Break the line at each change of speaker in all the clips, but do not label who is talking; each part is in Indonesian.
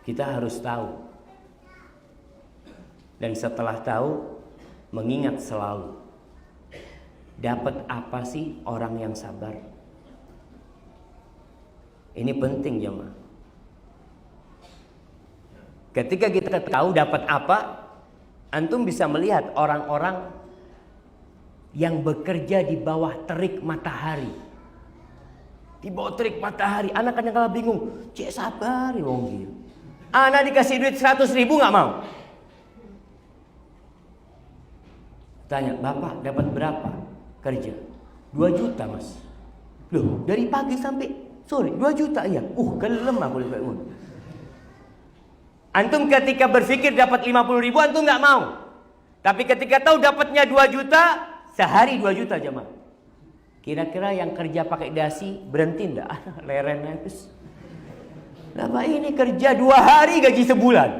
Kita harus tahu. Dan setelah tahu, mengingat selalu. Dapat apa sih orang yang sabar? Ini penting jemaah. Ketika kita tahu dapat apa, antum bisa melihat orang-orang yang bekerja di bawah terik matahari. Di bawah terik matahari, anak kadang kala bingung, cek sabar ya wong iki. Anak dikasih duit 100.000 nggak mau. Tanya, bapak dapat berapa kerja? 2 juta mas. Loh, dari pagi sampai sore 2 juta ya. Gelem aku lihat. Antum ketika berpikir dapat 50.000 antum nggak mau. Tapi ketika tahu dapatnya 2 juta, sehari 2 juta jemaah. Kira-kira yang kerja pakai dasi berhenti enggak? Leren habis. Lama ini kerja 2 hari gaji sebulan.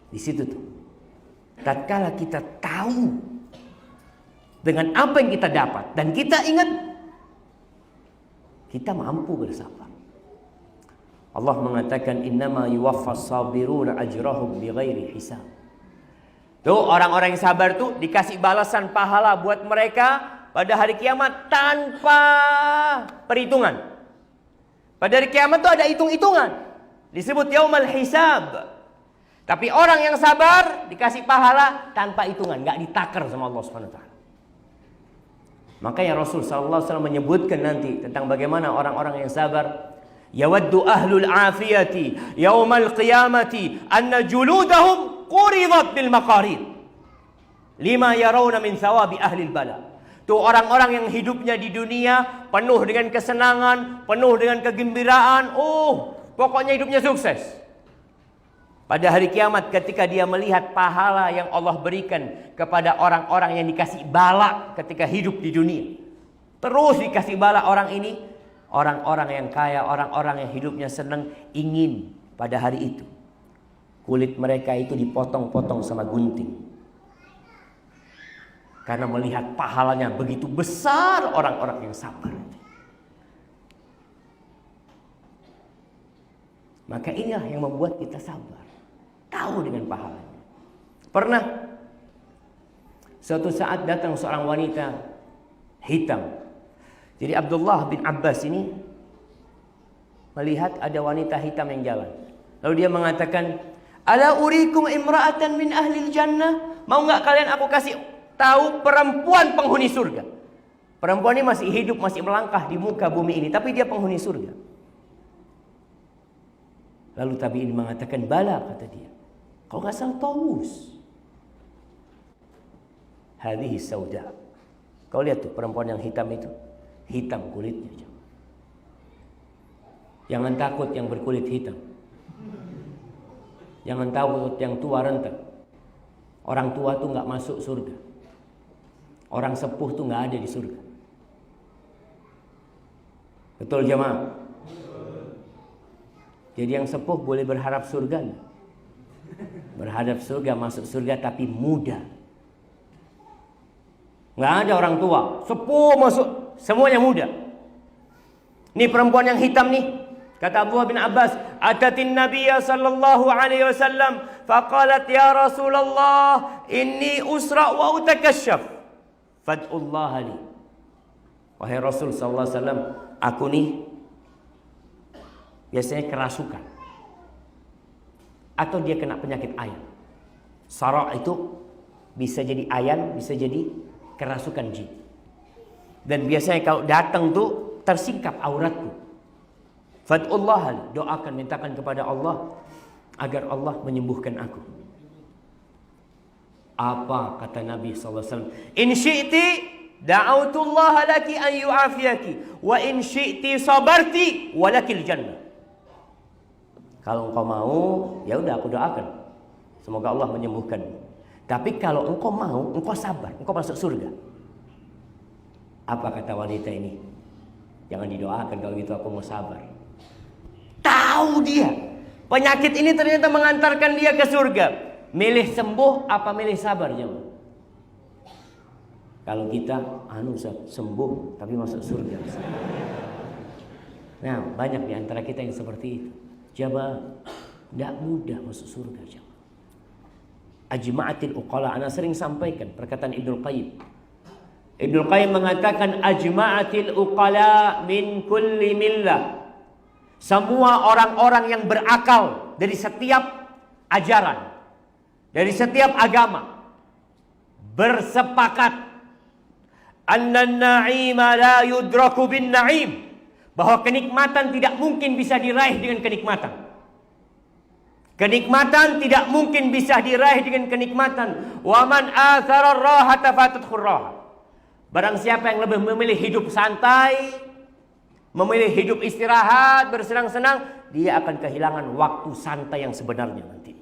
Di situ tuh. Tatkala kita tahu dengan apa yang kita dapat dan kita ingat, kita mampu bersabar. Allah mengatakan innama yuwaffas sabiruna ajrahum bighairi hisab. Tuh orang-orang yang sabar tuh dikasih balasan pahala buat mereka pada hari kiamat tanpa perhitungan. Pada hari kiamat tuh ada hitung-hitungan. Disebut yaumal hisab. Tapi orang yang sabar dikasih pahala tanpa hitungan, enggak ditakar sama Allah Subhanahu wa taala. Makanya Rasul sallallahu alaihi wasallam menyebutkan nanti tentang bagaimana orang-orang yang sabar. Yawaddu ahlul afiyati yaumal qiyamati anna juludahum quridat bil maqarid lima yarawna min thawabi ahli bala. Tuh orang-orang yang hidupnya di dunia penuh dengan kesenangan, penuh dengan kegembiraan, pokoknya hidupnya sukses. Pada hari kiamat ketika dia melihat pahala yang Allah berikan kepada orang-orang yang dikasih bala ketika hidup di dunia, terus dikasih bala orang ini. Orang-orang yang kaya, orang-orang yang hidupnya senang, ingin pada hari itu kulit mereka itu dipotong-potong sama gunting. Karena melihat pahalanya begitu besar orang-orang yang sabar. Maka inilah yang membuat kita sabar. Tahu dengan pahalanya. Pernah suatu saat datang seorang wanita hitam. Jadi Abdullah bin Abbas ini melihat ada wanita hitam yang jalan. Lalu dia mengatakan, "Ala urikum imra'atan min ahli jannah?" Mau nggak kalian aku kasih tahu perempuan penghuni surga? Perempuan ini masih hidup, masih melangkah di muka bumi ini, tapi dia penghuni surga. Lalu tabi'in mengatakan, "Bala," kata dia. Kau nggak salah Tawus. Hadhihi sauda. Kau lihat tuh perempuan yang hitam itu. Hitam kulitnya. Jangan takut yang berkulit hitam. Jangan takut yang tua renta. Orang tua tuh nggak masuk surga. Orang sepuh tuh nggak ada di surga. Betul jemaah? Jadi yang sepuh boleh berharap surga. Berharap surga, masuk surga tapi muda. Nggak ada orang tua sepuh masuk. Semuanya muda. Ini perempuan yang hitam nih. Kata Abdullah bin Abbas, "Atatin Nabiyya sallallahu alaihi wasallam, faqalat ya Rasulullah, inni usra wa utakashaf. Fad'ullah li." Wahai Rasul sallallahu alaihi wasallam, aku nih biasanya kerasukan. Atau dia kena penyakit ayan. Sara' itu bisa jadi ayan, bisa jadi kerasukan jin. Dan biasanya kalau datang tuh tersingkap auratku. Fad'ullah, doakan, mintakan kepada Allah agar Allah menyembuhkan aku. Apa kata Nabi SAW? In syi'ti da'autullaha laki an yu'afiyaki wa in syi'ti sabarti walakil jannah. Kalau engkau mau, ya udah aku doakan. Semoga Allah menyembuhkan. Tapi kalau engkau mau, engkau sabar, engkau masuk surga. Apa kata wanita ini? Jangan didoakan kalau gitu, aku mau sabar. Tahu dia penyakit ini ternyata mengantarkan dia ke surga. Milih sembuh apa milih sabar jemaah? Kalau kita sembuh tapi masuk surga. Nah, banyak di antara kita yang seperti itu. Jamaah, tidak mudah masuk surga jamaah. Ajma'atil uqala, ana sering sampaikan perkataan Ibnul Qayyim. Ibnul Qayyim mengatakan ajma'atil uqala min kulli millah. Semua orang-orang yang berakal dari setiap ajaran, dari setiap agama, bersepakat anna an-na'ima la yudraku bin na'im, bahwa kenikmatan tidak mungkin bisa diraih dengan kenikmatan. Kenikmatan tidak mungkin bisa diraih dengan kenikmatan. Wa man athara ar-rahata fatathu ar-raha. Barang siapa yang lebih memilih hidup santai, memilih hidup istirahat, bersenang-senang, dia akan kehilangan waktu santai yang sebenarnya nanti.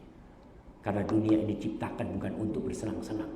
Karena dunia ini diciptakan bukan untuk bersenang-senang.